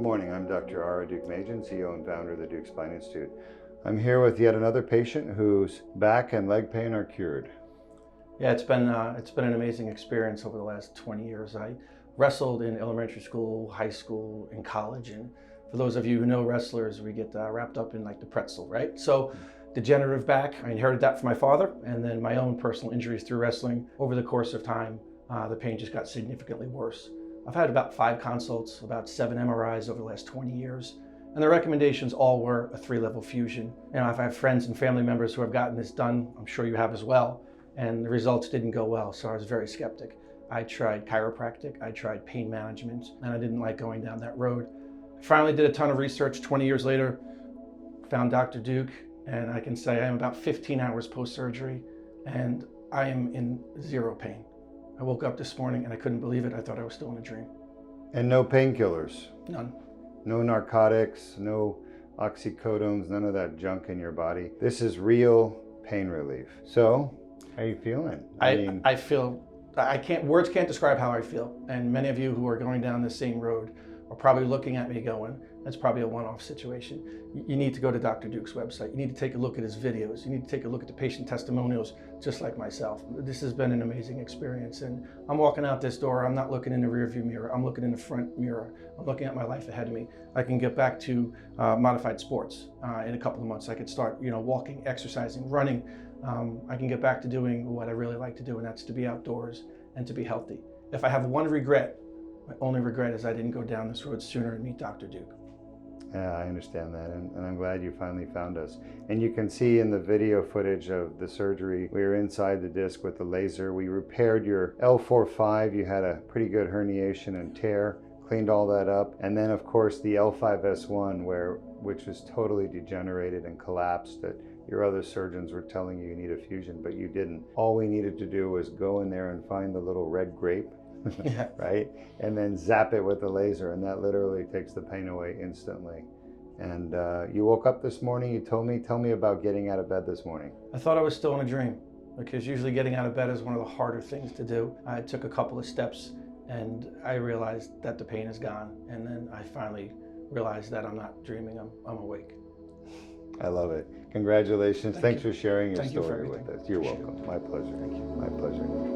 morning. I'm Dr. Deuk, CEO and founder of the Deuk Spine Institute. I'm here with yet another patient whose back and leg pain are cured. Yeah, it's been an amazing experience over the last 20 years. I wrestled in elementary school, high school, and college. And for those of you who know wrestlers, we get wrapped up in like the pretzel, right? So degenerative back, I inherited that from my father, and then my own personal injuries through wrestling. Over the course of time, the pain just got significantly worse. I've had about 5 consults, about 7 MRIs over the last 20 years. And the recommendations all were a 3-level fusion. You know, I've had friends and family members who have gotten this done. I'm sure you have as well. And the results didn't go well, so I was very skeptic. I tried chiropractic, I tried pain management, and I didn't like going down that road. I finally did a ton of research 20 years later, found Dr. Deuk, and I can say I am about 15 hours post-surgery, and I am in 0 pain. I woke up this morning and I couldn't believe it. I thought I was still in a dream. And no painkillers? None. No narcotics, no oxycodones, none of that junk in your body. This is real pain relief. So, how are you feeling? I feel, words can't describe how I feel. And many of you who are going down the same road are probably looking at me going, that's probably a one-off situation. You need to go to Dr. Deuk's website. You need to take a look at his videos. You need to take a look at the patient testimonials, just like myself. This has been an amazing experience. And I'm walking out this door, I'm not looking in the rearview mirror, I'm looking in the front mirror. I'm looking at my life ahead of me. I can get back to modified sports in a couple of months. I could start, walking, exercising, running. I can get back to doing what I really like to do, and that's to be outdoors and to be healthy. If I have one regret, my only regret is I didn't go down this road sooner and meet Dr. Deuk. Yeah, I understand that, and I'm glad you finally found us. And you can see in the video footage of the surgery, we were inside the disc with the laser. We repaired your L4-5. You had a pretty good herniation and tear, cleaned all that up. And then, of course, the L5-S1, which was totally degenerated and collapsed, that your other surgeons were telling you need a fusion, but you didn't. All we needed to do was go in there and find the little red grape, Yeah. right? And then zap it with the laser, and that literally takes the pain away instantly. And you woke up this morning, you tell me about getting out of bed this morning. I thought I was still in a dream, because usually getting out of bed is one of the harder things to do. I took a couple of steps and I realized that the pain is gone. And then I finally realized that I'm not dreaming, I'm awake. I love it. Congratulations. Thanks for sharing your Thank you for story with everything. us. You're Appreciate welcome. it. My pleasure. Thank you. My pleasure.